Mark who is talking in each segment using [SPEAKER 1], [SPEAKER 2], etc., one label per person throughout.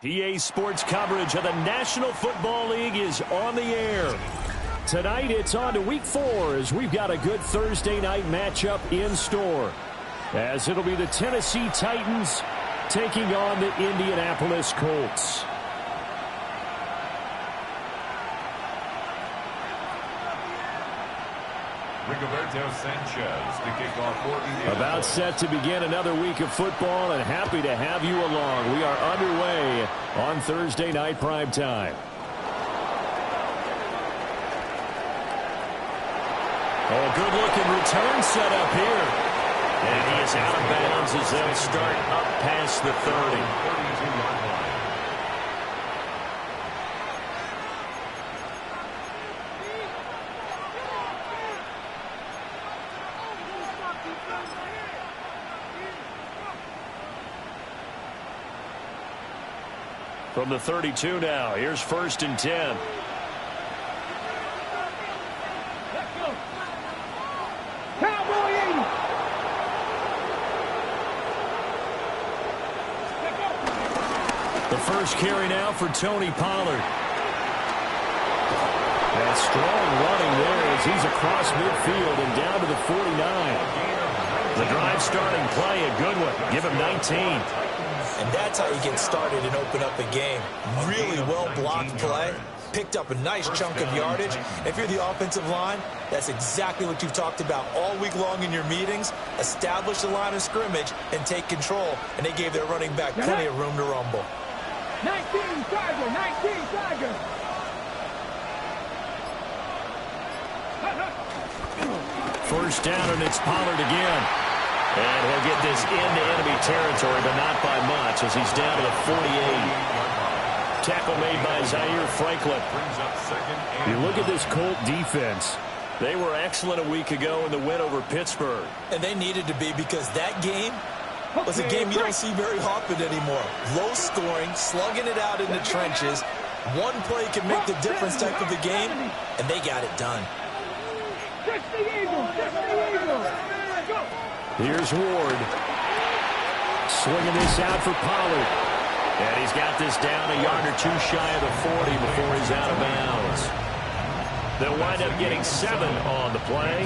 [SPEAKER 1] PA Sports coverage of the National Football League is on the air. Tonight, it's on to Week 4 as we've got a good Thursday night matchup in store. As it'll be the Tennessee Titans taking on the Indianapolis Colts.
[SPEAKER 2] Sanchez to kick off for Indianapolis.
[SPEAKER 1] About set to begin another week of football, and happy to have you along. We are underway on Thursday night primetime. Oh, good-looking return set up here. And he is out of bounds as they'll start up past the 30.
[SPEAKER 2] 32-yard line.
[SPEAKER 1] From the 32 now, here's 1st and 10. The first carry now for Tony Pollard. And strong running there as he's across midfield and down to the 49. The drive starting play, a good one. Give him 19.
[SPEAKER 3] And that's how you get started and open up a game. Really well-blocked play. Picked up a nice chunk of yardage. If you're the offensive line, that's exactly what you've talked about all week long in your meetings. Establish the line of scrimmage and take control. And they gave their running back plenty of room to rumble.
[SPEAKER 4] 19 Tiger, 19 Tiger.
[SPEAKER 1] First down, and it's Pollard again. And he'll get this into enemy territory, but not by much as he's down to the 48. Tackle made by Zaire Franklin. You look at this Colt defense. They were excellent a week ago in the win over Pittsburgh.
[SPEAKER 3] And they needed to be because that game was a game you don't see very often anymore. Low scoring, slugging it out in the trenches. One play can make the difference type of a game, and they got it done.
[SPEAKER 1] Here's Ward. Swinging this out for Pollard. And he's got this down a yard or two shy of the 40 before he's out of bounds. They'll wind up getting 7 on the play.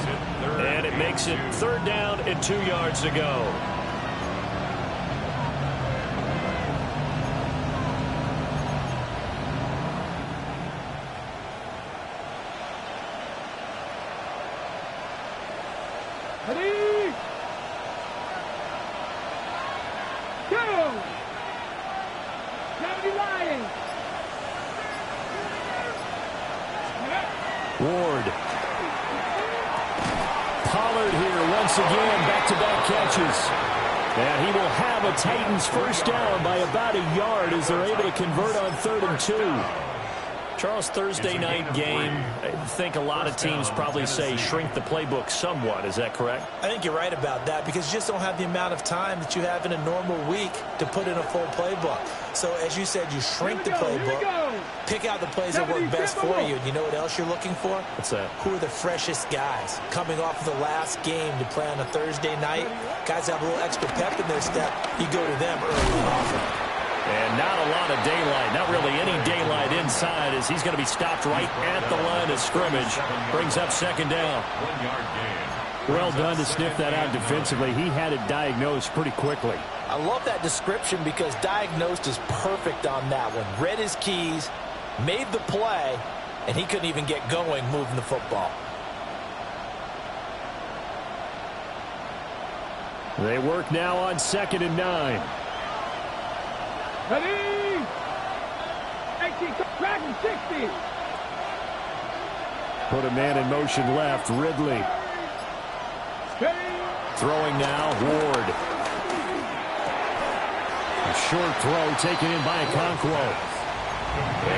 [SPEAKER 1] And it makes it 3rd down and 2 yards to go. Ward. Pollard here once again, back-to-back catches. And he will have a Titans first down by about a yard as they're able to convert on 3rd and 2. Charles, Thursday night game, I think a lot of teams probably say shrink the playbook somewhat. Is that correct?
[SPEAKER 3] I think you're right about that because you just don't have the amount of time that you have in a normal week to put in a full playbook. So, as you said, you shrink the playbook, pick out the plays that work best for you. And you know what else you're looking for?
[SPEAKER 1] What's that?
[SPEAKER 3] Who are the freshest guys coming off of the last game to play on a Thursday night? Guys have a little extra pep in their step. You go to them early and often.
[SPEAKER 1] And not a lot of daylight, not really any daylight inside as he's going to be stopped right at the line of scrimmage. Brings up 2nd down.
[SPEAKER 2] 1-yard gain.
[SPEAKER 1] Well done to sniff that out defensively. He had it diagnosed pretty quickly.
[SPEAKER 3] I love that description because diagnosed is perfect on that one. Read his keys, made the play, and he couldn't even get going moving the football.
[SPEAKER 1] They work now on 2nd and 9.
[SPEAKER 4] Ready? 18, Dragon 60.
[SPEAKER 1] Put a man in motion left, Ridley. Throwing now, Ward. A short throw taken in by Okonkwo.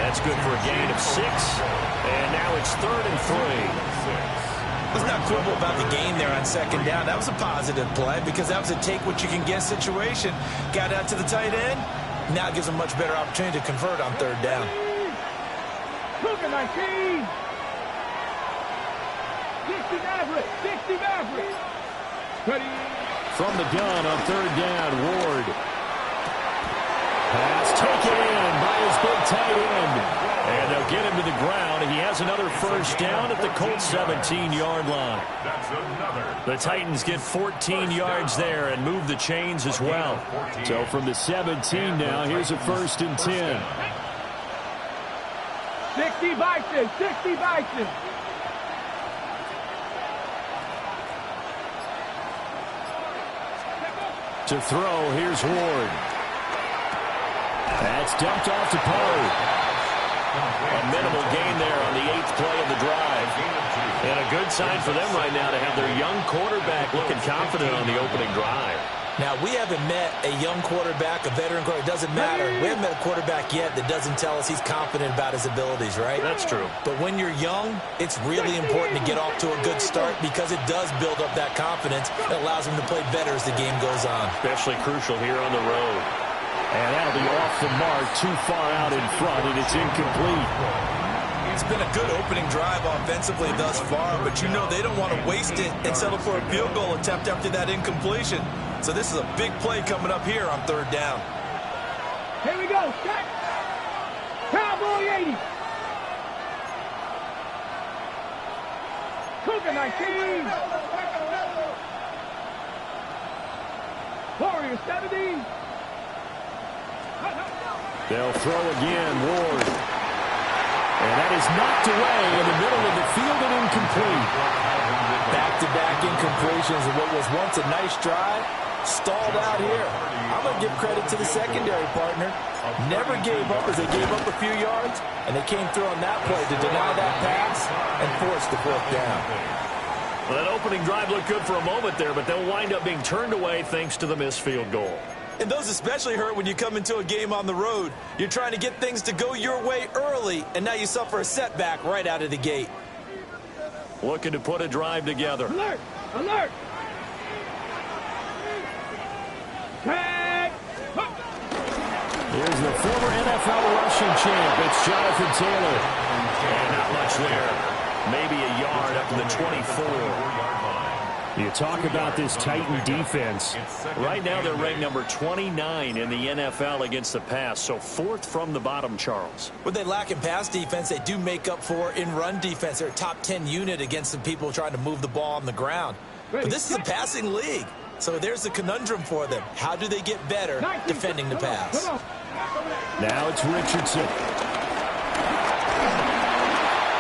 [SPEAKER 1] That's good for a gain of 6. And now it's 3rd and 3.
[SPEAKER 3] Let's not quibble about the gain there on 2nd down. That was a positive play because that was a take-what-you-can-get situation. Got out to the tight end. Now it gives them a much better opportunity to convert on 3rd down.
[SPEAKER 4] Look at 19. 60 Maverick. 60 Maverick. Ready.
[SPEAKER 1] From the gun on 3rd down, Ward. Pass taken in by his big tight end. And they'll get him to the ground. He has another first down at the Colts 17-yard line.
[SPEAKER 2] That's another.
[SPEAKER 1] The Titans get 14 yards there and move the chains as well. So from the 17 now, here's a 1st and 10.
[SPEAKER 4] 60 Bison, 60 Bison.
[SPEAKER 1] To throw, here's Ward. That's dumped off to Pollard. A minimal gain there on the 8th play of the drive. And a good sign for them right now to have their young quarterback looking confident on the opening drive.
[SPEAKER 3] Now, we haven't met a young quarterback, a veteran quarterback. It doesn't matter. We haven't met a quarterback yet that doesn't tell us he's confident about his abilities, right?
[SPEAKER 1] That's true.
[SPEAKER 3] But when you're young, it's really important to get off to a good start because it does build up that confidence. It allows him to play better as the game goes on.
[SPEAKER 1] Especially crucial here on the road. And that'll be off the mark, too far out in front, and it's incomplete.
[SPEAKER 3] It's been a good opening drive offensively thus far, but you know they don't want to waste it and settle for a field goal attempt after that incompletion. So this is a big play coming up here on 3rd down.
[SPEAKER 4] Here we go. Set. Cowboy 80. Cougar 19. Warriors 70.
[SPEAKER 1] They'll throw again, Ward. And that is knocked away in the middle of the field and incomplete.
[SPEAKER 3] Back-to-back incompletions of what was once a nice drive. Stalled out here. I'm going to give credit to the secondary partner. Never gave up as they gave up a few yards, and they came through on that play to deny that pass and force the 4th down.
[SPEAKER 1] Well, that opening drive looked good for a moment there, but they'll wind up being turned away thanks to the missed field goal.
[SPEAKER 3] And those especially hurt when you come into a game on the road. You're trying to get things to go your way early, and now you suffer a setback right out of the gate.
[SPEAKER 1] Looking to put a drive together.
[SPEAKER 4] Alert! Alert! Tag!
[SPEAKER 1] Here's the former NFL rushing champ. It's Jonathan Taylor. And not much there. Maybe a yard up to the 24. You talk about this Titan defense. Right now they're ranked number 29 in the NFL against the pass, so 4th from the bottom, Charles.
[SPEAKER 3] What they lack in pass defense, they do make up for in run defense. They're a top 10 unit against the people trying to move the ball on the ground. But this is a passing league, so there's a conundrum for them. How do they get better defending the pass?
[SPEAKER 1] Now it's Richardson.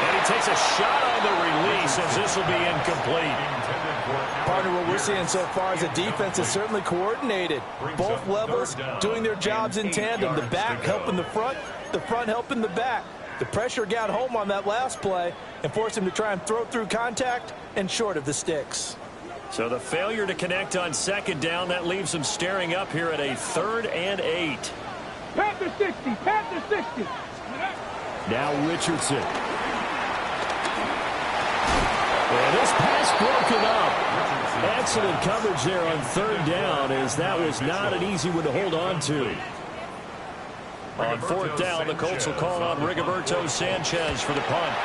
[SPEAKER 1] And he takes a shot on the release as this will be incomplete.
[SPEAKER 3] Partner, what we're seeing so far is the defense is certainly coordinated. Both levels doing their jobs in tandem. The back helping the front helping the back. The pressure got home on that last play and forced him to try and throw through contact and short of the sticks.
[SPEAKER 1] So the failure to connect on 2nd down, that leaves them staring up here at a 3rd and 8.
[SPEAKER 4] Panther 60, Panther 60.
[SPEAKER 1] Now Richardson. And this pass broken up. Excellent coverage there on 3rd down, as that was not an easy one to hold on to. On 4th down, the Colts will call on Rigoberto Sanchez for the punt.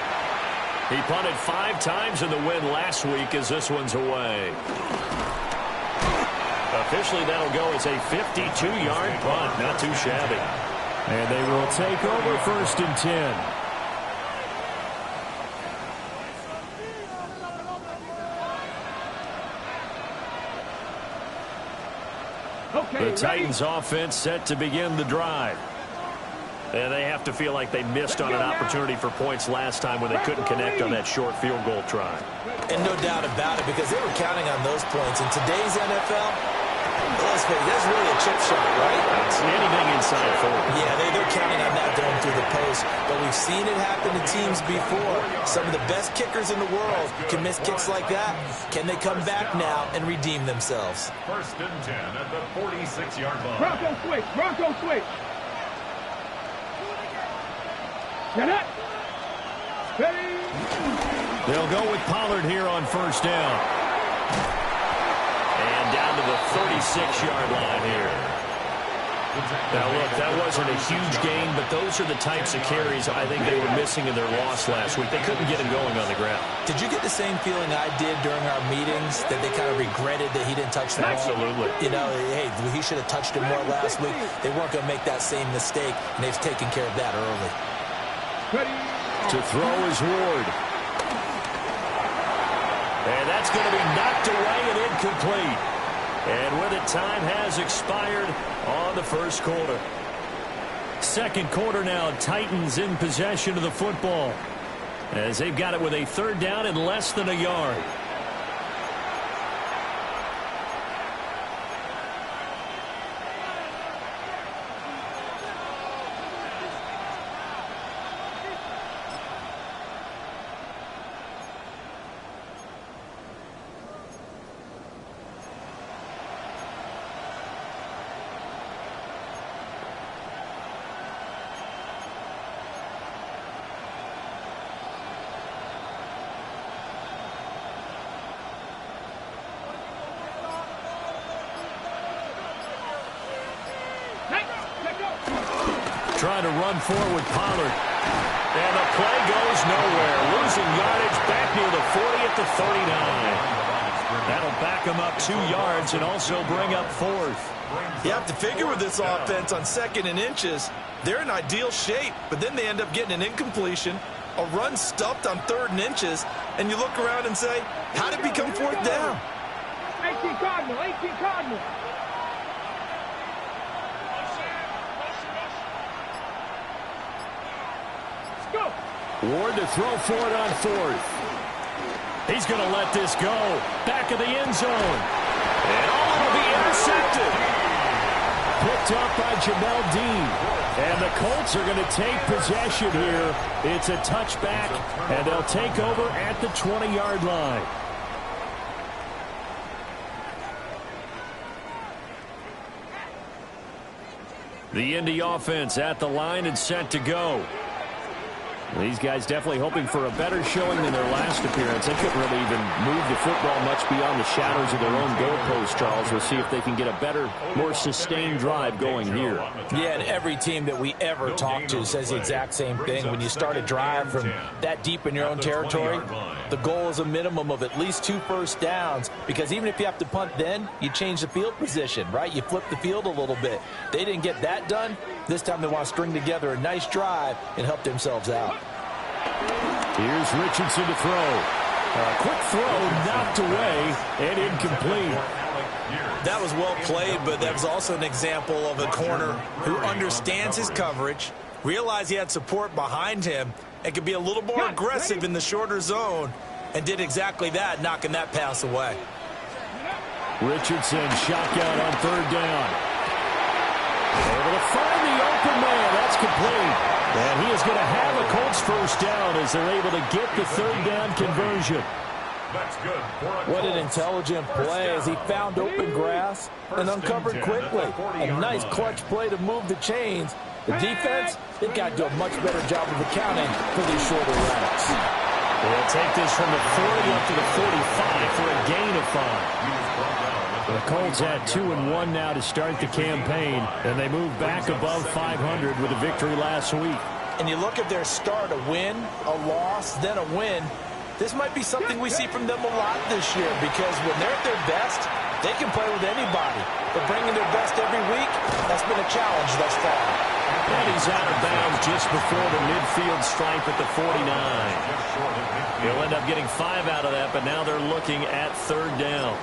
[SPEAKER 1] He punted 5 times in the win last week as this one's away. Officially, that'll go as a 52-yard punt. Not too shabby. And they will take over 1st and 10.
[SPEAKER 4] Okay,
[SPEAKER 1] the Titans offense set to begin the drive. And they have to feel like they missed on an opportunity for points last time when they couldn't connect on that short field goal try.
[SPEAKER 3] And no doubt about it, because they were counting on those points. In today's NFL, let's face it, that's really a chip shot, right?
[SPEAKER 1] It's anything inside 4.
[SPEAKER 3] Yeah, they're counting on that going through the post. But we've seen it happen to teams before. Some of the best kickers in the world can miss kicks like that. Can they come back now and redeem themselves?
[SPEAKER 2] 1st and 10 at the 46-yard line.
[SPEAKER 4] Bronco switch, Bronco switch. Get it. Ready.
[SPEAKER 1] They'll go with Pollard here on 1st down. And down to the 36-yard line here. Now, look, that wasn't a huge gain, but those are the types of carries I think they were missing in their loss last week. They couldn't get him going on the ground.
[SPEAKER 3] Did you get the same feeling I did during our meetings, that they kind of regretted that he didn't touch the ball?
[SPEAKER 1] Absolutely.
[SPEAKER 3] You know, hey, he should have touched it more last week. They weren't going to make that same mistake, and they've taken care of that early.
[SPEAKER 1] To throw is Ward. And that's going to be knocked away and incomplete. And with it, time has expired on the first quarter. Second quarter now, Titans in possession of the football, as they've got it with a third down and less than a yard. Trying to run forward, Pollard. And the play goes nowhere. Losing yardage back near the 40 at the 39. That'll back him up 2 yards and also bring up fourth.
[SPEAKER 3] You have to figure with this offense on 2nd and inches, they're in ideal shape, but then they end up getting an incompletion, a run stuffed on 3rd and inches, and you look around and say, how did it become 4th down?
[SPEAKER 4] 18 Cardinal, 18 Cardinal.
[SPEAKER 1] Ward to throw for it on 4th. He's going to let this go. Back of the end zone. And will be intercepted. Picked up by Jamel Dean. And the Colts are going to take possession here. It's a touchback, and they'll take over at the 20-yard line. The Indy offense at the line and set to go. These guys definitely hoping for a better showing than their last appearance. They couldn't really even move the football much beyond the shadows of their own goalpost, Charles. We'll see if they can get a better, more sustained drive going here.
[SPEAKER 3] Yeah, and every team that we ever talk to says the exact same thing. When you start a drive from that deep in your own territory, the goal is a minimum of at least 2 first downs, because even if you have to punt then, you change the field position, right? You flip the field a little bit. They didn't get that done. This time they want to string together a nice drive and help themselves out.
[SPEAKER 1] Here's Richardson to throw. A quick throw knocked away and incomplete.
[SPEAKER 3] That was well played, but that was also an example of a corner who understands his coverage, realized he had support behind him, and could be a little more aggressive in the shorter zone, and did exactly that, knocking that pass away.
[SPEAKER 1] Richardson shotgun on 3rd down. Able to find the open man. That's complete. And he is going to have a Colts first down as they're able to get the 3rd down conversion.
[SPEAKER 2] That's good.
[SPEAKER 3] What an intelligent play as he found open grass and uncovered quickly. A nice clutch play to move the chains. The defense, they've got to do a much better job of accounting for these shorter routes.
[SPEAKER 1] They'll take this from the 40 up to the 45 for a gain of 5. The Colts had 2-1 now to start the campaign, and they move back above 500 with a victory last week.
[SPEAKER 3] And you look at their start, a win, a loss, then a win. This might be something we see from them a lot this year, because when they're at their best, they can play with anybody. But bringing their best every week, that's been a challenge thus far.
[SPEAKER 1] And he's out of bounds just before the midfield stripe at the 49. He'll end up getting 5 out of that, but now they're looking at 3rd down.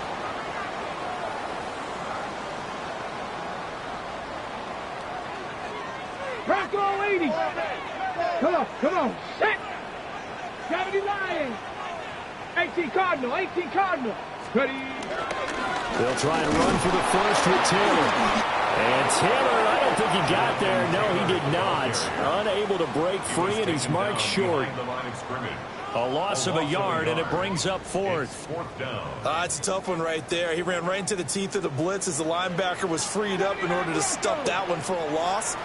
[SPEAKER 4] Bronco 80. Come on. Set. 79. 18 Cardinal, 18 Cardinal. Ready.
[SPEAKER 1] They'll try and run for the first with Taylor. And Taylor, I don't think he got there. No, he did not. Unable to break free, and he's marked short. A loss of a yard, and it brings up 4th.
[SPEAKER 3] It's a tough one right there. He ran right into the teeth of the blitz as the linebacker was freed up in order to stuff that one for a loss.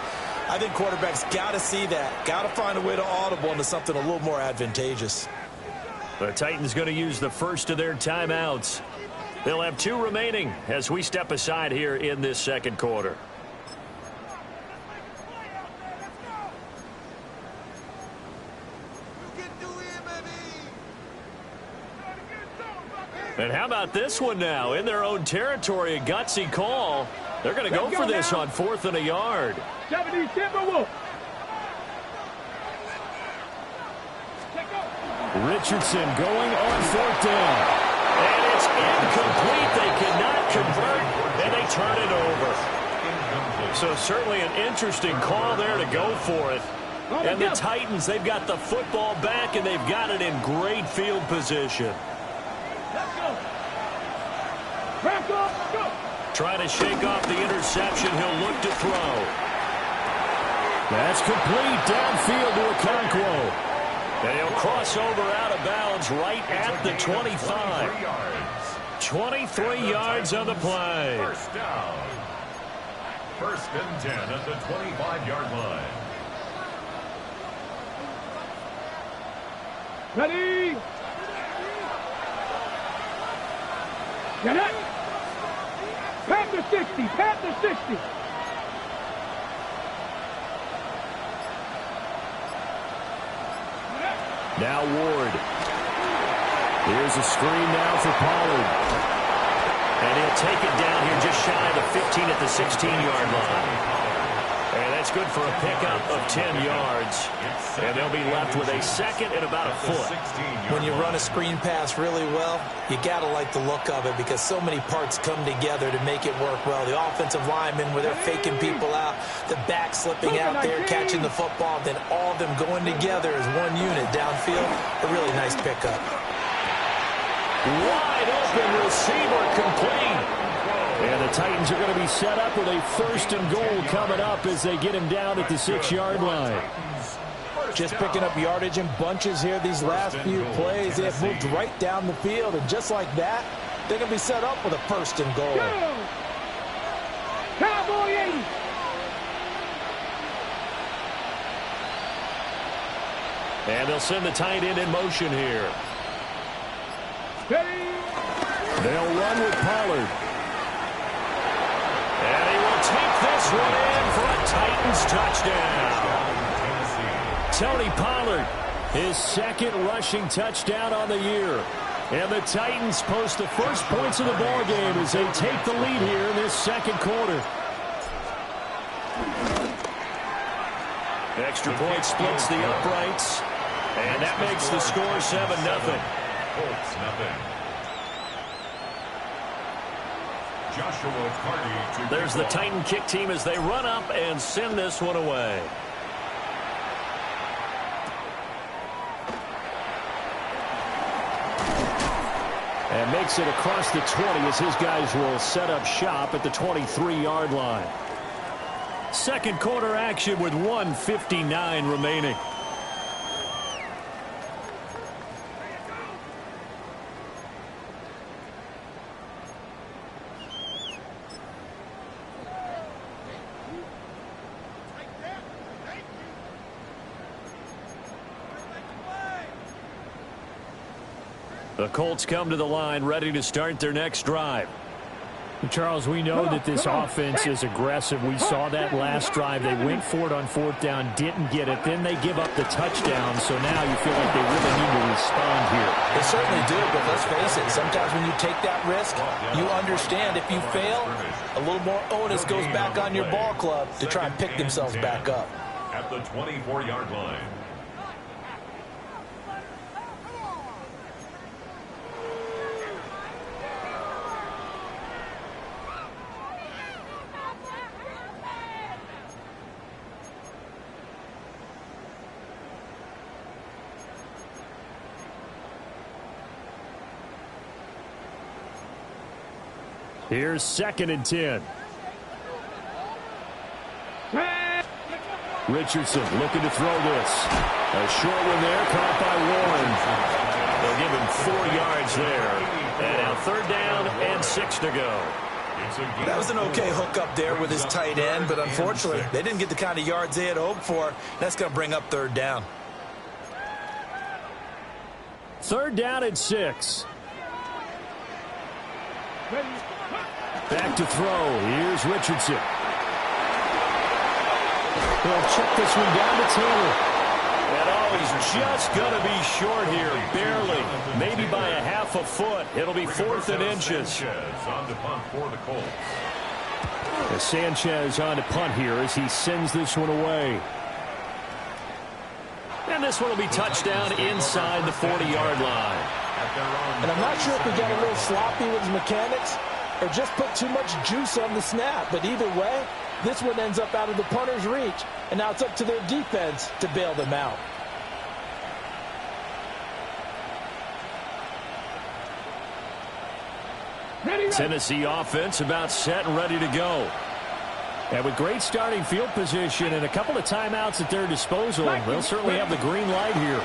[SPEAKER 3] I think quarterbacks got to see that. Got to find a way to audible into something a little more advantageous.
[SPEAKER 1] The Titans going to use the first of their timeouts. They'll have 2 remaining as we step aside here in this second quarter. And how about this one now? In their own territory, a gutsy call. They're going to go for this on 4th and a yard.
[SPEAKER 4] 70 Timberwolves.
[SPEAKER 1] Richardson going on 4th down. And it's incomplete. They cannot convert, and they turn it over. So certainly an interesting call there to go for it. And the Titans, they've got the football back, and they've got it in great field position.
[SPEAKER 4] Let's go. Back up, go.
[SPEAKER 1] Trying to shake off the interception. He'll look to throw. That's complete downfield to Okonkwo. And he'll cross over out of bounds right at the 25. 23 yards on the play.
[SPEAKER 2] First down. 1st and 10 at the 25-yard line.
[SPEAKER 4] Ready? Get it. Panther 60. Panther 60.
[SPEAKER 1] Now Ward. Here's a screen now for Pollard. And he'll take it down here just shy of the 15 at the 16-yard line. And that's good for a pickup of 10 yards. And they'll be left with a second and about a foot.
[SPEAKER 3] When you run a screen pass really well, you got to like the look of it because so many parts come together to make it work well. The offensive linemen where they're faking people out, the back slipping out there, catching the football, then all of them going together as one unit downfield. A really nice pickup.
[SPEAKER 1] Wide open receiver complete. And the Titans are going to be set up with a 1st and goal coming up as they get him down at the 6-yard line.
[SPEAKER 3] Just picking up yardage in bunches here these last few plays. They have moved right down the field, and just like that, they're going to be set up with a 1st and goal.
[SPEAKER 4] Cowboy 80.
[SPEAKER 1] And they'll send the tight end in motion here.
[SPEAKER 4] Ready?
[SPEAKER 1] They'll run with Pollard. And he will take this one in for a Titans touchdown. Tony Pollard, his 2nd rushing touchdown on the year. And the Titans post the first points of the ball game as they take the lead here in this 2nd quarter. Extra point splits the uprights. And that makes the score 7-0.
[SPEAKER 2] Colts nothing.
[SPEAKER 1] There's the Titan kick team as they run up and send this one away. And makes it across the 20 as his guys will set up shop at the 23-yard line. 2nd quarter action with 1:59 remaining. The Colts come to the line ready to start their next drive.
[SPEAKER 5] Charles, we know that this offense is aggressive. We saw that last drive. They went for it on 4th down, didn't get it. Then they give up the touchdown, so now you feel like they really need to respond here.
[SPEAKER 3] They certainly do, but let's face it, sometimes when you take that risk, you understand if you fail, a little more onus goes back on your ball club to try and pick themselves back up.
[SPEAKER 2] At the 24-yard line.
[SPEAKER 1] Here's 2nd and 10. Richardson looking to throw this. A short one there, caught by Warren. They'll give him 4 yards there. And now 3rd down and 6 to go.
[SPEAKER 3] That was an okay hook up there with his tight end, but unfortunately, they didn't get the kind of yards they had hoped for. That's going to bring up 3rd down.
[SPEAKER 1] 3rd down and 6. Back to throw. Here's Richardson. He'll check this one down to Taylor. And he's just going to be short here, barely, maybe by a half a foot. It'll be 4th and inches.
[SPEAKER 2] On to punt for the Colts.
[SPEAKER 5] Sanchez on to punt here as he sends this one away.
[SPEAKER 1] And this one will be touchdown inside the 40-yard line.
[SPEAKER 3] And I'm not sure if he got a little sloppy with his mechanics or just put too much juice on the snap. But either way, this one ends up out of the punter's reach. And now it's up to their defense to bail them out.
[SPEAKER 1] Tennessee offense about set and ready to go.
[SPEAKER 5] And with great starting field position and a couple of timeouts at their disposal, they'll certainly have the green light here.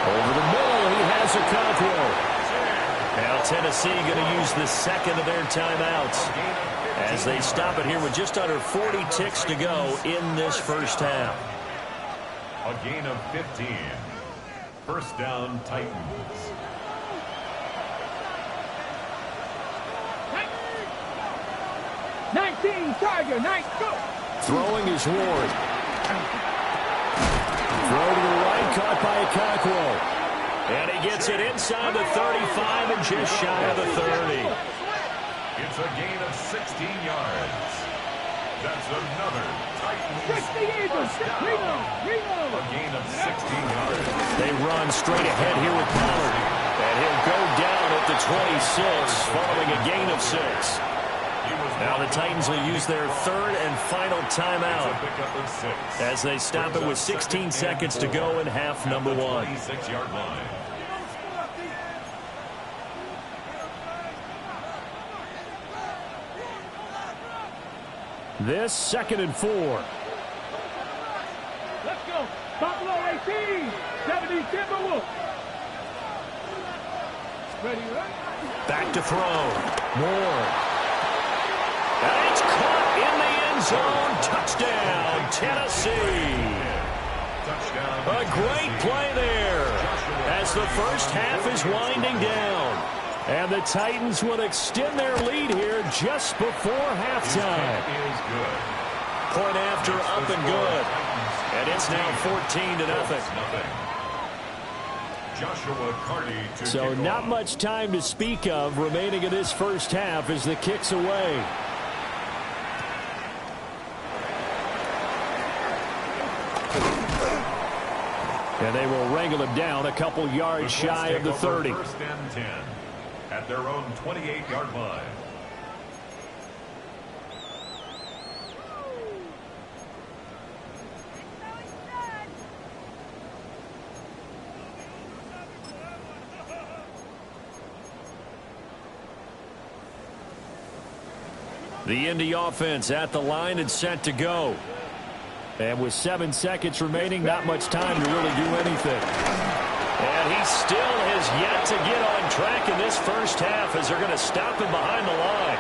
[SPEAKER 1] Over the middle, he has Okonkwo. Now Tennessee going to use the second of their timeouts as they stop it here with just under 40 ticks to go in this first half.
[SPEAKER 2] A gain of 15. First down, Titans.
[SPEAKER 4] Tiger, nice, go!
[SPEAKER 1] Throwing is Ward. Throw to the right, caught by Okonkwo. And he gets it inside the 35 and just shy of the 30.
[SPEAKER 2] It's a gain of 16 yards. That's another Titans. A gain of 16 yards.
[SPEAKER 1] They run straight ahead here with Pollard. And he'll go down at the 26 following a gain of 6. Now the Titans will use their third and final timeout as they stop it with 16 seconds to go in half number 1.
[SPEAKER 2] 26-yard line.
[SPEAKER 5] This 2nd and 4.
[SPEAKER 4] Let's go. Buffalo 18. 70 Timberwolves. Ready, right?
[SPEAKER 1] Back to throw. Moore. And it's caught in the end zone. Touchdown, Tennessee. A great play there as the first half is winding down. And the Titans will extend their lead here just before halftime. Point after up and good. And it's now 14-0. So not much time to speak of remaining in this first half as the kick's away. And they will wrangle him down a couple yards shy of the 30.
[SPEAKER 2] First and 10 at their own 28-yard line.
[SPEAKER 1] The Indy offense at the line and set to go.
[SPEAKER 5] And with 7 seconds remaining, not much time to really do anything.
[SPEAKER 1] And he still has yet to get on track in this first half as they're going to stop him behind the line.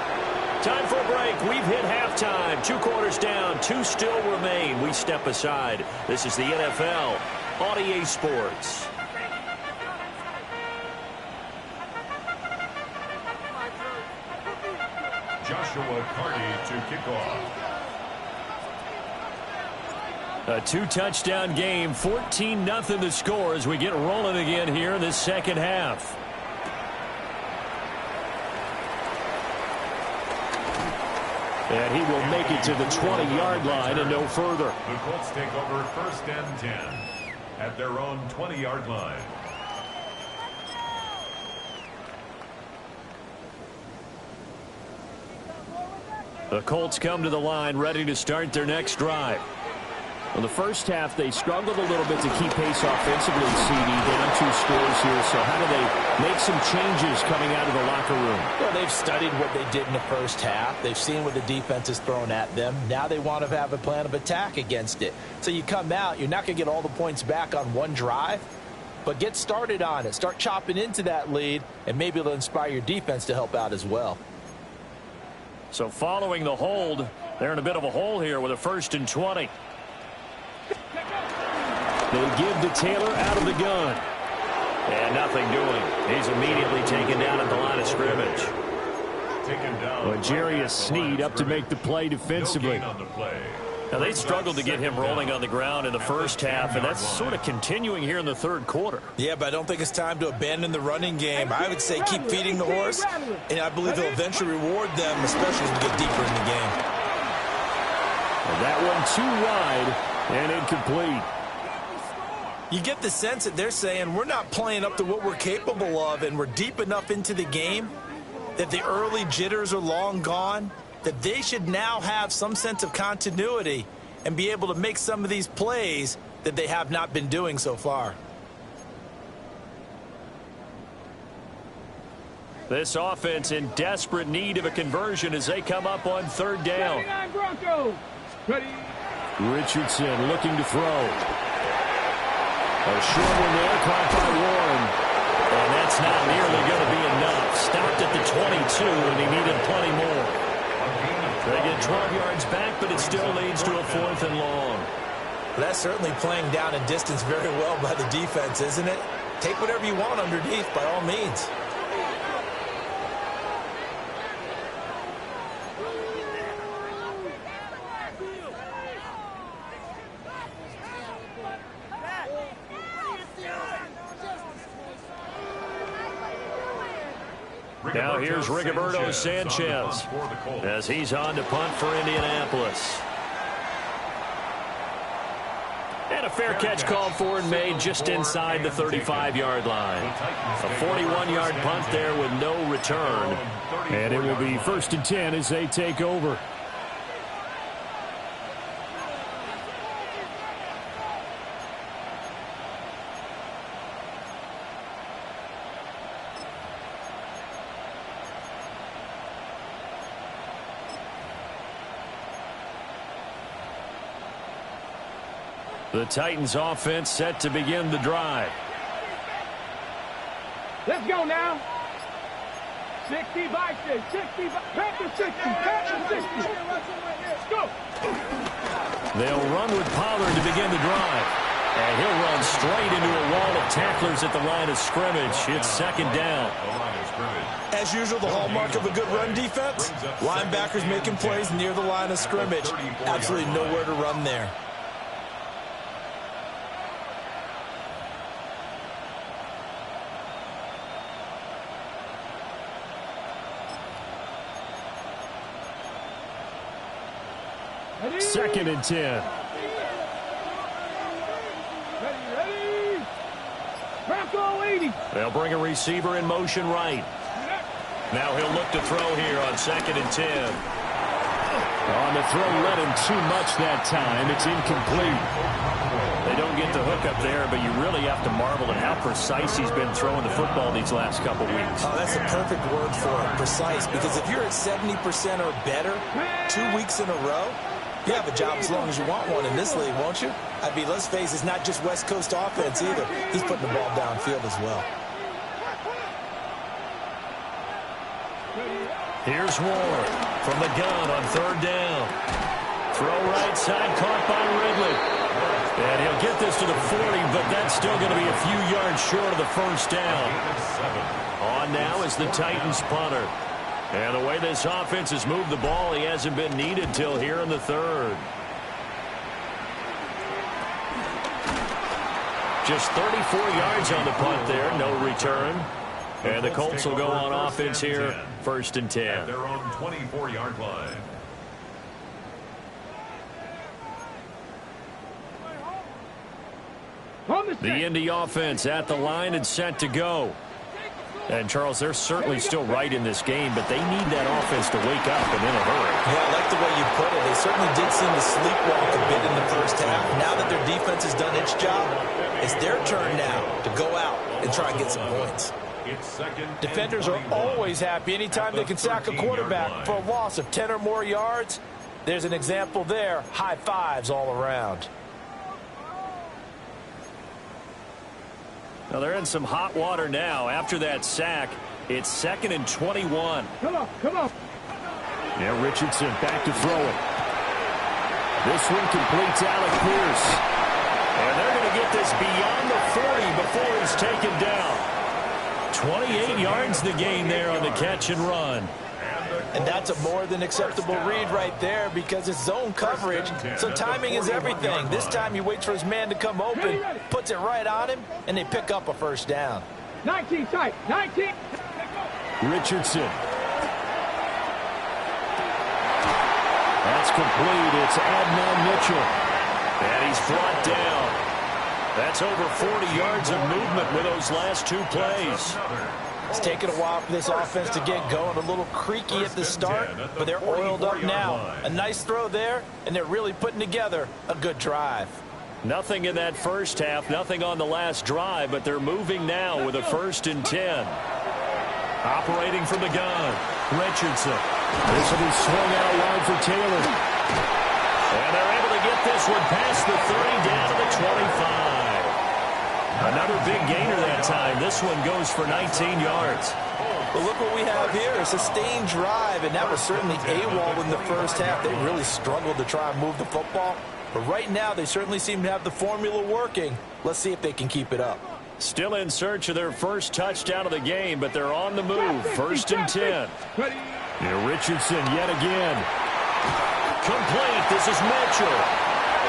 [SPEAKER 1] Time for a break. We've hit halftime. 2 quarters down. 2 still remain. We step aside. This is the NFL on EA Sports.
[SPEAKER 2] Joshua Carty to kick off.
[SPEAKER 1] A 2-touchdown game, 14-0 the score as we get rolling again here in this second half. And he will make it to the 20-yard line and no further.
[SPEAKER 2] The Colts take over first and 10 at their own 20-yard line.
[SPEAKER 1] The Colts come to the line ready to start their next drive.
[SPEAKER 5] Well, the first half, they struggled a little bit to keep pace offensively, CD, down 2 scores here. So how do they make some changes coming out of the locker room?
[SPEAKER 3] Well, they've studied what they did in the first half. They've seen what the defense has thrown at them. Now they want to have a plan of attack against it. So you come out, you're not going to get all the points back on one drive, but get started on it. Start chopping into that lead, and maybe it'll inspire your defense to help out as well.
[SPEAKER 1] So following the hold, they're in a bit of a hole here with a 1st and 20.
[SPEAKER 5] They give to Taylor out of the gun.
[SPEAKER 1] And nothing doing. He's immediately taken down at the line of scrimmage.
[SPEAKER 2] Taken down.
[SPEAKER 5] Well, Jarius Sneed up to make the play defensively.
[SPEAKER 2] No gain on the play.
[SPEAKER 1] Now, they struggled to get him rolling on the ground in the first half, and that's sort of continuing here in the third quarter.
[SPEAKER 3] Yeah, but I don't think it's time to abandon the running game. I would say keep feeding the horse, and I believe he'll eventually reward them, especially as we get deeper in the game.
[SPEAKER 5] And that one too wide and incomplete.
[SPEAKER 3] You get the sense that they're saying we're not playing up to what we're capable of, and we're deep enough into the game that the early jitters are long gone, that they should now have some sense of continuity and be able to make some of these plays that they have not been doing so far.
[SPEAKER 1] This offense in desperate need of a conversion as they come up on third down.
[SPEAKER 5] Richardson looking to throw. A short one there, caught by Warren.
[SPEAKER 1] And that's not nearly going to be enough. Stopped at the 22, and he needed plenty more. They get 12 yards back, but it still leads to a 4th and long.
[SPEAKER 3] That's certainly playing down and distance very well by the defense, isn't it? Take whatever you want underneath, by all means.
[SPEAKER 1] Now here's Rigoberto Sanchez as he's on to punt for Indianapolis. And a fair catch called for and made just inside the 35-yard line. A 41-yard punt there with no return.
[SPEAKER 5] And it will be 1st and 10 as they take over.
[SPEAKER 1] The Titans offense set to begin the drive.
[SPEAKER 4] Let's go now. 60 by 60 back to 60, back to 60. Let's go.
[SPEAKER 1] They'll run with Pollard to begin the drive. And he'll run straight into a wall of tacklers at the line of scrimmage. It's 2nd down.
[SPEAKER 3] As usual, the hallmark of a good run defense, linebackers making plays near the line of scrimmage. Absolutely nowhere to run there.
[SPEAKER 5] Second and 10.
[SPEAKER 4] Ready. Bronco 80.
[SPEAKER 1] They'll bring a receiver in motion right. Now he'll look to throw here on 2nd and 10.
[SPEAKER 5] On the throw, led him too much that time. It's incomplete.
[SPEAKER 1] They don't get the hook up there, but you really have to marvel at how precise he's been throwing the football these last couple weeks.
[SPEAKER 3] Oh, that's a perfect word for it, precise, because if you're at 70% or better 2 weeks in a row, you have a job as long as you want one in this league, won't you? I mean, let's face it, it's not just West Coast offense either. He's putting the ball downfield as well.
[SPEAKER 1] Here's Ward from the gun on 3rd down. Throw right side, caught by Ridley. And he'll get this to the 40, but that's still going to be a few yards short of the 1st down. On now is the Titans punter. And the way this offense has moved the ball, he hasn't been needed till here in the 3rd. Just 34 yards on the punt there, no return. And the Colts will go on offense here, 1st and 10.
[SPEAKER 2] At their own 24-yard line.
[SPEAKER 1] The Indy offense at the line and set to go. And, Charles, they're certainly still right in this game, but they need that offense to wake up and in a hurry.
[SPEAKER 3] Yeah, I like the way you put it. They certainly did seem to sleepwalk a bit in the first half. Now that their defense has done its job, it's their turn now to go out and try and get some points. Defenders are always happy anytime they can sack a quarterback for a loss of 10 or more yards. There's an example there. High fives all around.
[SPEAKER 1] Now they're in some hot water now. After that sack, it's 2nd and 21.
[SPEAKER 4] Come on.
[SPEAKER 5] Now Richardson back to throw it. This one completes Alec Pierce.
[SPEAKER 1] And they're going to get this beyond the 40 before he's taken down. 28 yards the gain there on the catch and run.
[SPEAKER 3] And that's a more than acceptable read right there because it's zone coverage, so timing is everything. This time he waits for his man to come open, puts it right on him, and they pick up a first down.
[SPEAKER 4] 19 tight, 19.
[SPEAKER 5] Richardson. That's complete. It's Adnan Mitchell.
[SPEAKER 1] And he's brought down. That's over 40 yards of movement with those last two plays.
[SPEAKER 3] It's taken a while for this offense to get going. A little creaky at the start, but they're oiled up now. A nice throw there, and they're really putting together a good drive.
[SPEAKER 1] Nothing in that first half, nothing on the last drive, but they're moving now with a 1st and 10. Operating from the gun, Richardson.
[SPEAKER 5] This will be swung out wide for Taylor.
[SPEAKER 1] And they're able to get this one past the 30 down to the 25. Another big gainer that time. This one goes for 19 yards.
[SPEAKER 3] But look what we have here, a sustained drive, and that was certainly AWOL in the first half. They really struggled to try and move the football. But right now, they certainly seem to have the formula working. Let's see if they can keep it up.
[SPEAKER 1] Still in search of their first touchdown of the game, but they're on the move. 1st and 10.
[SPEAKER 5] Yeah, Richardson yet again.
[SPEAKER 1] Complete. This is Mitchell.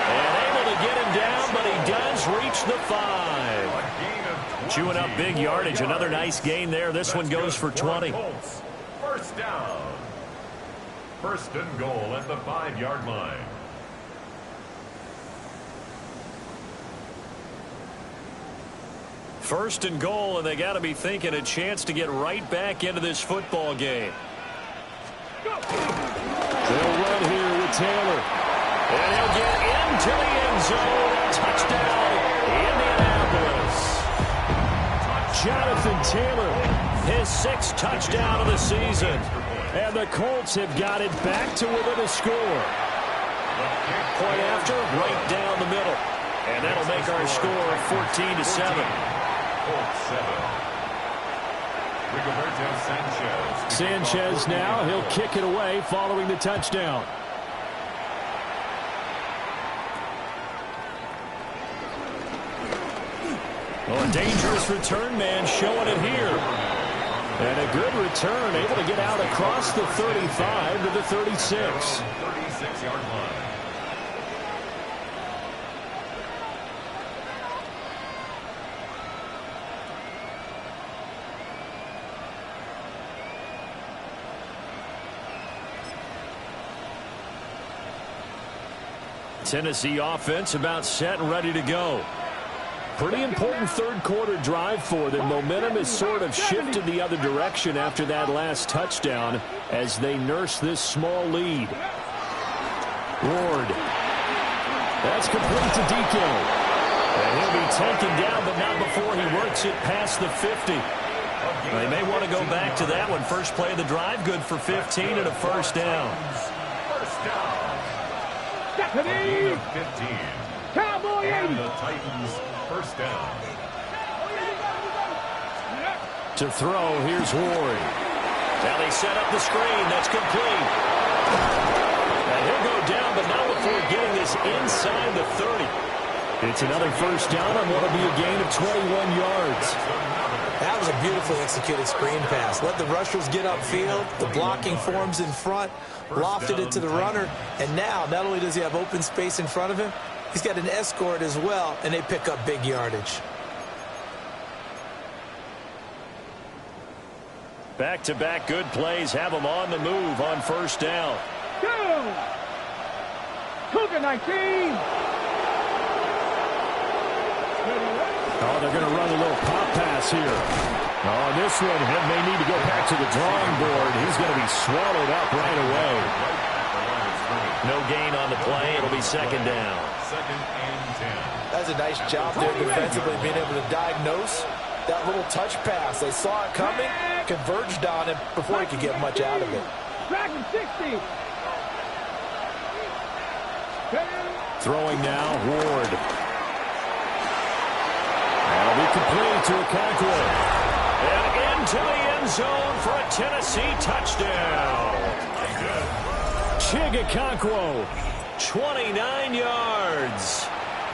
[SPEAKER 1] And able to get him down, but he does reach the 5. Chewing up big yardage. Another nice gain there. This one goes for 20.
[SPEAKER 2] First down. 1st and goal at the 5-yard line.
[SPEAKER 1] First and goal, and they got to be thinking a chance to get right back into this football game.
[SPEAKER 5] They'll run here with Taylor.
[SPEAKER 1] And he'll get into the end zone. Touchdown, Indianapolis.
[SPEAKER 5] Jonathan Taylor.
[SPEAKER 1] His 6th touchdown of the season.
[SPEAKER 5] And the Colts have got it back to within a score.
[SPEAKER 1] Point after, right down the middle. And that'll make our score 14-7.
[SPEAKER 5] Sanchez now, he'll kick it away following the touchdown.
[SPEAKER 1] Oh, a dangerous return man showing it here.
[SPEAKER 5] And a good return, able to get out across the 35 to the 36.
[SPEAKER 2] 36-yard line.
[SPEAKER 1] Tennessee offense about set and ready to go.
[SPEAKER 5] Pretty important third-quarter drive for them. Momentum has sort of shifted the other direction after that last touchdown as they nurse this small lead. Ward. That's complete to DK.
[SPEAKER 1] And he'll be taken down, but not before he works it past the 50. They may want to go back to that one. First play of the drive, good for 15 and a 1st down.
[SPEAKER 2] First down. 15.
[SPEAKER 4] Cowboy 80.
[SPEAKER 2] And the Titans, 1st down.
[SPEAKER 5] To throw, here's Ward.
[SPEAKER 1] Now they set up the screen. That's complete. And he'll go down, but not before getting this inside the 30.
[SPEAKER 5] It's another 1st down on what will be a gain of 21 yards.
[SPEAKER 3] That was a beautifully executed screen pass. Let the rushers get upfield. The blocking forms in front. Lofted it to the runner. And now, not only does he have open space in front of him, he's got an escort as well, and they pick up big yardage.
[SPEAKER 1] Back-to-back good plays have them on the move on 1st down.
[SPEAKER 4] Cougar 19.
[SPEAKER 5] Oh, they're going to run a little pop pass here. Oh, this one, he may need to go back to the drawing board. He's going to be swallowed up right away.
[SPEAKER 1] No gain on the play. It'll be 2nd down.
[SPEAKER 2] 2nd and 10.
[SPEAKER 3] That's a nice job there defensively, being able to diagnose that little touch pass. They saw it coming, converged on him before he could get much out of it.
[SPEAKER 4] Dragon 60.
[SPEAKER 5] Throwing now, Ward. That'll be complete to Okonkwo.
[SPEAKER 1] And into the end zone for a Tennessee touchdown.
[SPEAKER 5] Okonkwo.
[SPEAKER 1] 29 yards.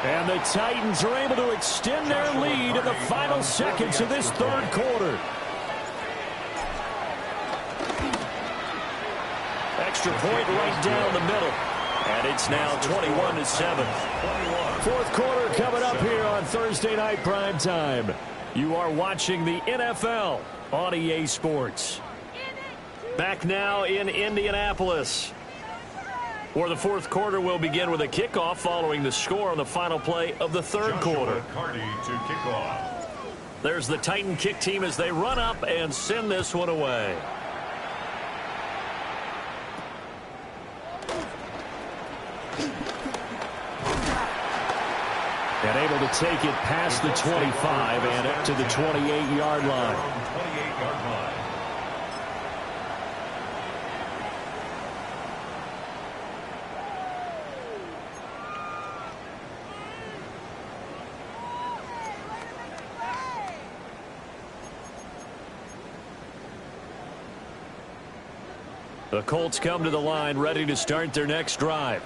[SPEAKER 5] And the Titans are able to extend their lead in the final seconds of this 3rd quarter.
[SPEAKER 1] extra point right down the middle. And it's now 21-7. Fourth quarter coming up here on Thursday Night Prime Time. You are watching the NFL on EA Sports. Back now in Indianapolis, where the fourth quarter will begin with a kickoff following the score on the final play of the third quarter. There's the Titan kick team as they run up and send this one away. And able to take it past the 25 and up to the 28-yard line. The Colts come to the line ready to start their next drive.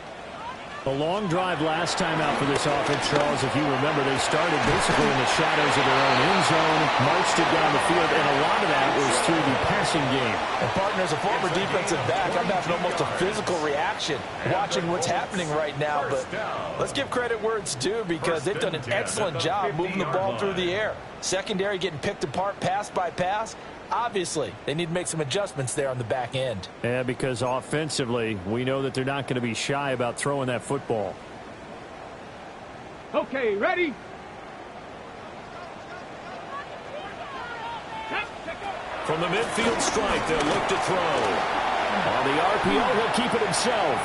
[SPEAKER 1] A long drive last time out for this offense, Charles. If you remember, they started basically in the shadows of their own end zone, marched it down the field, and a lot of that was through the passing game.
[SPEAKER 3] And partner, as a former defensive back, I'm having almost a physical reaction watching what's happening right now. But let's give credit where it's due, because they've done an excellent job moving the ball through the air. Secondary getting picked apart pass by pass. Obviously, they need to make some adjustments there on the back end.
[SPEAKER 5] Yeah, because offensively, we know that they're not going to be shy about throwing that football.
[SPEAKER 4] Okay, ready?
[SPEAKER 1] From the midfield strike, they'll look to throw. On the RPO, he'll keep it himself.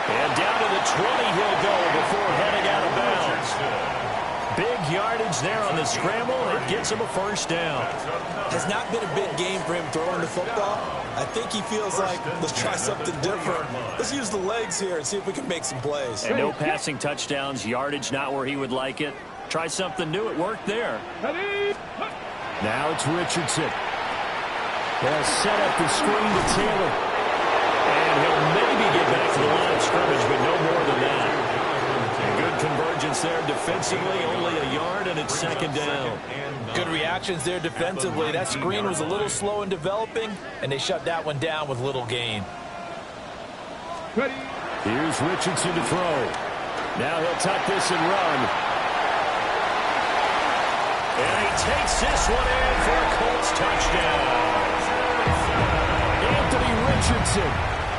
[SPEAKER 1] And down to the 20 he'll go before heading out of bounds. Big yardage there on the scramble. It gets him a first down.
[SPEAKER 3] Has not been a big game for him throwing the football. I think he feels like, let's try something different. Let's use the legs here and see if we can make some plays.
[SPEAKER 1] And no passing touchdowns, yardage not where he would like it. Try something new. It worked there.
[SPEAKER 5] Now it's Richardson. They'll set up the screen to Taylor.
[SPEAKER 1] And he'll maybe get back to the line of scrimmage, but no more than that. Good convergence there defensively, only a yard, and it's second down.
[SPEAKER 3] Good reactions there defensively. That screen was a little slow in developing, and they shut that one down with little gain.
[SPEAKER 5] Here's Richardson to throw. Now he'll tuck this and run.
[SPEAKER 1] And he takes this one in for a Colts touchdown.
[SPEAKER 5] Anthony Richardson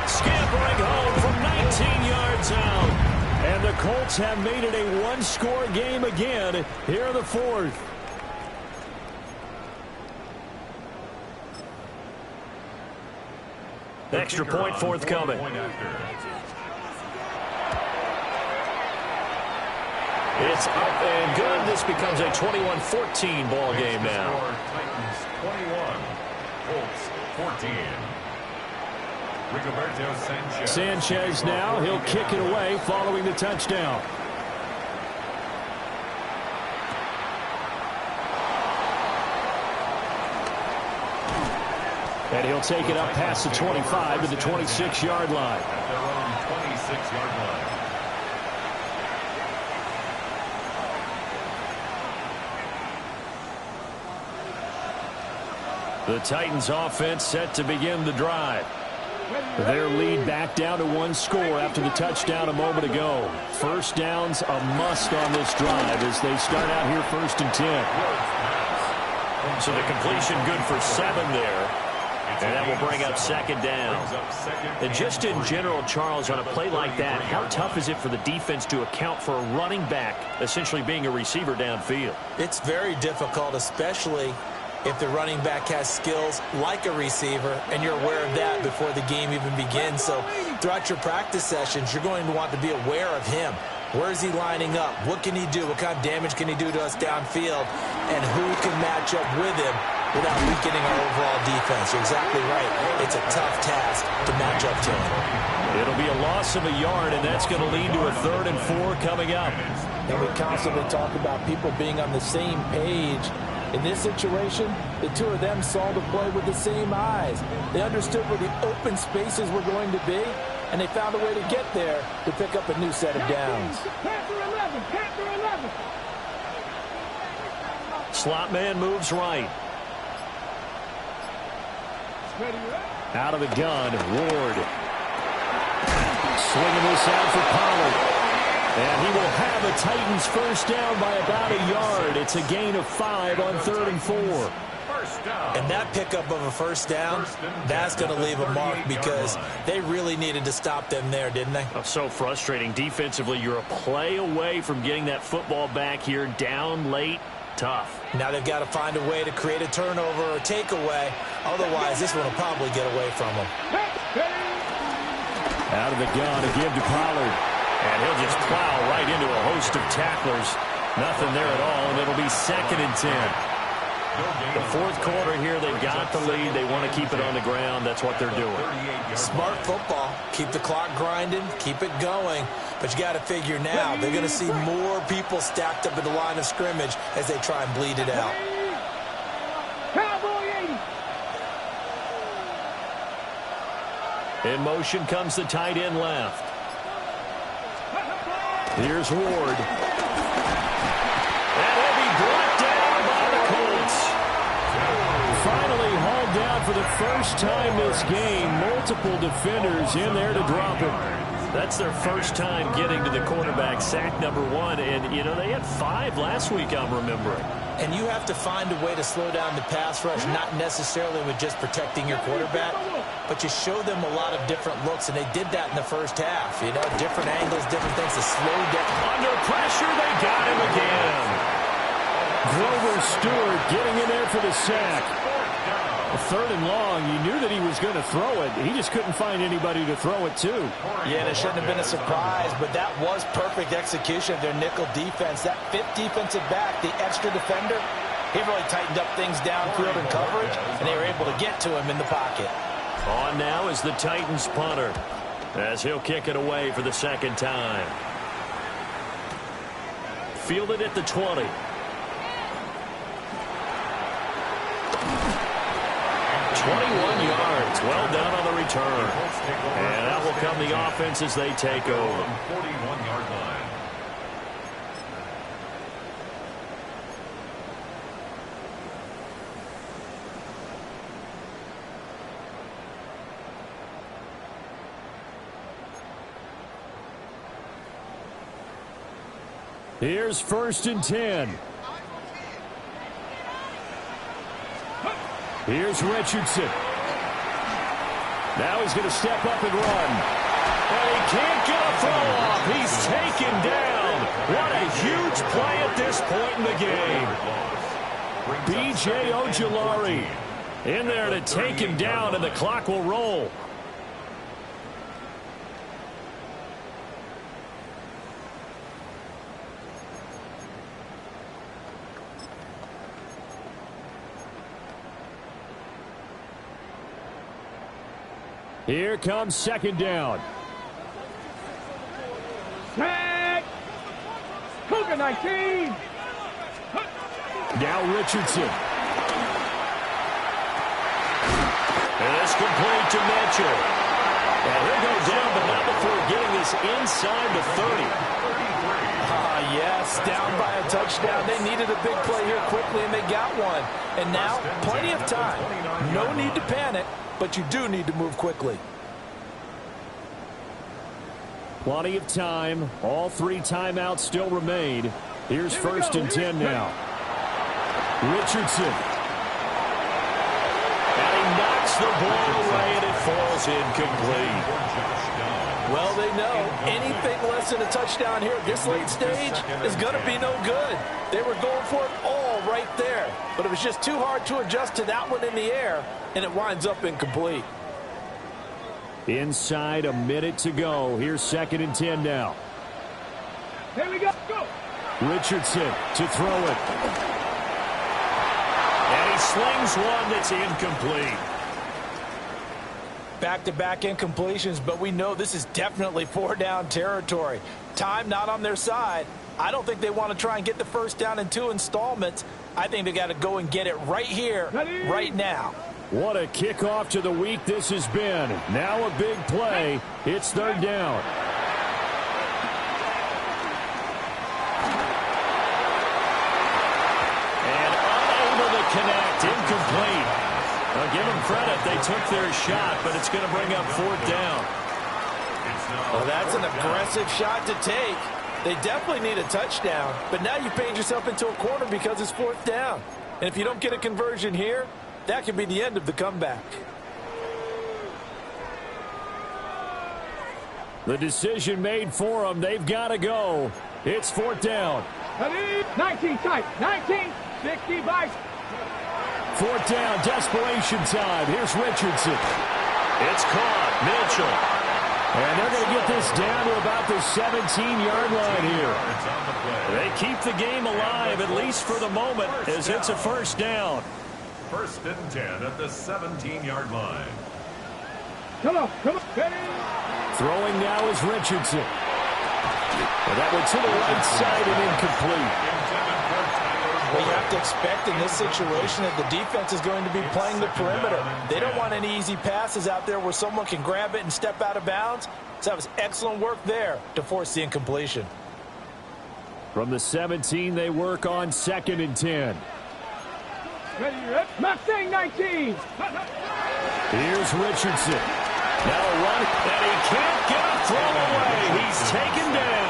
[SPEAKER 1] scampering home from 19 yards out.
[SPEAKER 5] And the Colts have made it a one-score game again here in the fourth.
[SPEAKER 1] Extra point forthcoming. It's up and good. This becomes a 21-14 ball game now.
[SPEAKER 2] Titans 21, Colts 14.
[SPEAKER 5] Sanchez now, he'll kick it away following the touchdown. And he'll take it up past the 25 to the 26-yard line.
[SPEAKER 2] At their own 26-yard line.
[SPEAKER 1] The Titans offense set to begin the drive.
[SPEAKER 5] Their lead back down to one score after the touchdown a moment ago. First down's a must on this drive as they start out here 1st and 10.
[SPEAKER 1] So the completion good for 7 there. And that will bring up second down. And just in general, Charles, on a play like that, how tough is it for the defense to account for a running back essentially being a receiver downfield?
[SPEAKER 3] It's very difficult, especially if the running back has skills like a receiver, and you're aware of that before the game even begins. So throughout your practice sessions, you're going to want to be aware of him. Where is he lining up? What can he do? What kind of damage can he do to us downfield? And who can match up with him without weakening our overall defense? You're exactly right. It's a tough task to match up to him.
[SPEAKER 1] It'll be a loss of a yard, and that's going to lead to a 3rd and 4 coming up.
[SPEAKER 3] And we constantly talk about people being on the same page. In this situation, the two of them saw the play with the same eyes. They understood where the open spaces were going to be, and they found a way to get there to pick up a new set of downs.
[SPEAKER 1] Slot man moves right.
[SPEAKER 5] Out of the gun, Ward. Swinging this out for Pollard. And he will have a Titans first down by about a yard. It's a gain of 5 on 3rd and 4.
[SPEAKER 3] And that pickup of a first down, that's going to leave a mark because they really needed to stop them there, didn't they?
[SPEAKER 1] Oh, so frustrating. Defensively, you're a play away from getting that football back here. Down late, tough.
[SPEAKER 3] Now they've got to find a way to create a turnover or takeaway. Otherwise, this one will probably get away from them.
[SPEAKER 5] Out of the gun to give to Pollard.
[SPEAKER 1] And he'll just plow right into a host of tacklers. Nothing there at all, and it'll be 2nd and 10. The 4th quarter here, they've got the lead. They want to keep it on the ground. That's what they're doing.
[SPEAKER 3] Smart football. Keep the clock grinding. Keep it going. But you got to figure now, they're going to see more people stacked up at the line of scrimmage as they try and bleed it out.
[SPEAKER 1] In motion comes the tight end left.
[SPEAKER 5] Here's Ward.
[SPEAKER 1] And he'll be brought down by the Colts.
[SPEAKER 5] Finally hauled down for the first time this game. Multiple defenders in there to drop him.
[SPEAKER 1] That's their first time getting to the quarterback, sack number 1. And, you know, they had 5 last week, I'm remembering.
[SPEAKER 3] And you have to find a way to slow down the pass rush, not necessarily with just protecting your quarterback, but you show them a lot of different looks, and they did that in the first half. You know, different angles, different things to slow down.
[SPEAKER 1] Under pressure, they got him again.
[SPEAKER 5] Grover Stewart getting in there for the sack. 3rd and long, you knew that he was going to throw it. He just couldn't find anybody to throw it to.
[SPEAKER 3] Yeah, and it shouldn't have been a surprise, but that was perfect execution of their nickel defense. That 5th defensive back, the extra defender, he really tightened up things downfield in coverage, and they were able to get to him in the pocket.
[SPEAKER 1] On now is the Titans punter, as he'll kick it away for the 2nd time. Fielded at the 20. 21 yards, well done on the return. And that will come the offense as they take over.
[SPEAKER 2] 41-yard line.
[SPEAKER 5] Here's 1st and 10. Here's Richardson. Now he's going to step up and run.
[SPEAKER 1] And he can't get a throw off. He's taken down. What a huge play at this point in the game.
[SPEAKER 5] B.J. Ojulari in there to take him down, and the clock will roll. Here comes 2nd down.
[SPEAKER 4] Sack! Cougar 19!
[SPEAKER 5] Now Richardson.
[SPEAKER 1] And it's complete to Mitchell. And he'll go down, but not before getting this inside the 30.
[SPEAKER 3] Yes, down by a touchdown. They needed a big play here quickly, and they got one. And now, plenty of time. No need to panic, but you do need to move quickly.
[SPEAKER 5] Plenty of time. All 3 timeouts still remain. Here's 1st and 10 now. Richardson.
[SPEAKER 1] And he knocks the ball away, and it falls incomplete.
[SPEAKER 3] Well, they know anything less than a touchdown here at this late stage is going to be no good. They were going for it all right there, but it was just too hard to adjust to that one in the air, and it winds up incomplete.
[SPEAKER 5] Inside a minute to go. Here's 2nd and 10 now.
[SPEAKER 4] Here we go. Go.
[SPEAKER 5] Richardson to throw it.
[SPEAKER 1] And he slings one that's incomplete.
[SPEAKER 3] Back-to-back incompletions, but we know this is definitely 4-down territory. Time not on their side. I don't think they want to try and get the first down in 2 installments. I think they got to go and get it right here, right now.
[SPEAKER 5] What a kickoff to the week this has been. Now a big play. It's 3rd down.
[SPEAKER 1] And unable to connect. Incomplete. They'll give him can't credit. They took their shot, but it's going to bring up 4th down.
[SPEAKER 3] Well, that's an aggressive shot to take. They definitely need a touchdown, but now you paint yourself into a corner because it's 4th down. And if you don't get a conversion here, that could be the end of the comeback.
[SPEAKER 5] The decision made for them. They've got to go. It's 4th down.
[SPEAKER 4] 19 tight. 19. 60 by.
[SPEAKER 5] 4th down. Desperation time. Here's Richardson.
[SPEAKER 1] It's caught. Mitchell.
[SPEAKER 5] And they're going to get this down to about the 17-yard line here.
[SPEAKER 1] They keep the game alive, at least for the moment, as it's a 1st down.
[SPEAKER 2] 1st and 10 at the 17-yard line.
[SPEAKER 4] Come on.
[SPEAKER 5] Throwing now is Richardson. And that one to the right side and incomplete.
[SPEAKER 3] Well, you have to expect in this situation that the defense is going to be playing the perimeter. They don't want any easy passes out there where someone can grab it and step out of bounds. So that was excellent work there to force the incompletion.
[SPEAKER 5] From the 17, they work on 2nd and 10.
[SPEAKER 4] Mustang 19.
[SPEAKER 5] Here's Richardson.
[SPEAKER 1] Now a run, and he can't get a throw away. He's taken down.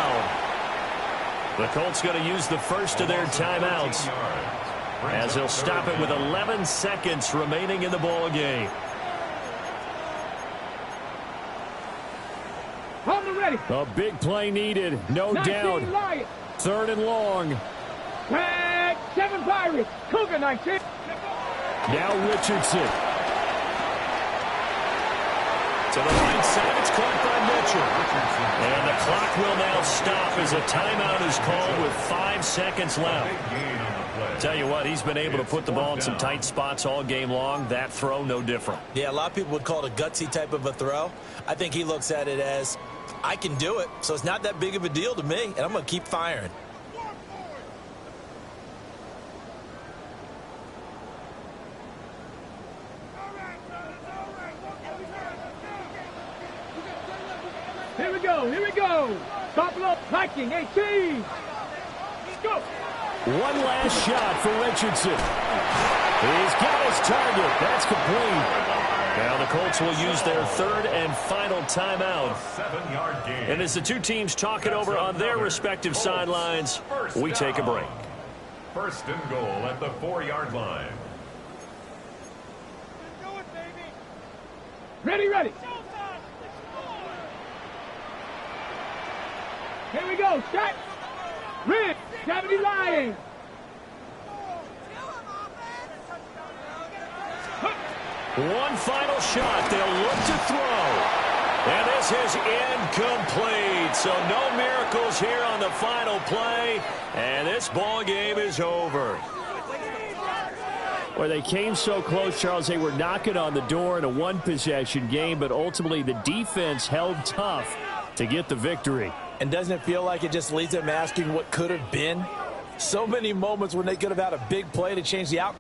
[SPEAKER 1] The Colts going to use the first of their timeouts as they'll stop it with 11 seconds remaining in the ball game.
[SPEAKER 4] Hold it ready.
[SPEAKER 5] A big play needed, no doubt. 3rd and long.
[SPEAKER 4] 7 Pirates. Cougar 19.
[SPEAKER 5] Now Richardson.
[SPEAKER 1] To the right side, it's caught by Mitchell. And the clock will now stop as a timeout is called with 5 seconds left. Tell you what, he's been able to put the ball in some tight spots all game long. That throw, no different.
[SPEAKER 3] Yeah, a lot of people would call it a gutsy type of a throw. I think he looks at it as, I can do it, so it's not that big of a deal to me, and I'm going to keep firing.
[SPEAKER 4] Here we go. Stop it up. Viking 18. Let's go.
[SPEAKER 5] One last shot for Richardson. He's got his target. That's complete.
[SPEAKER 1] Now the Colts will use their 3rd and final timeout.
[SPEAKER 2] 7-yard gain.
[SPEAKER 1] And as the 2 teams talk it over on their respective sidelines, we take a break.
[SPEAKER 2] 1st and goal at the 4-yard line.
[SPEAKER 4] Ready. Here we go. Shot. Red. 70 Lions.
[SPEAKER 1] One final shot. They'll look to throw. And this is incomplete. So no miracles here on the final play. And this ball game is over.
[SPEAKER 5] Well, they came so close, Charles. They were knocking on the door in a 1-possession game, but ultimately the defense held tough to get the victory.
[SPEAKER 3] And doesn't it feel like it just leaves them asking what could have been? So many moments when they could have had a big play to change the outcome.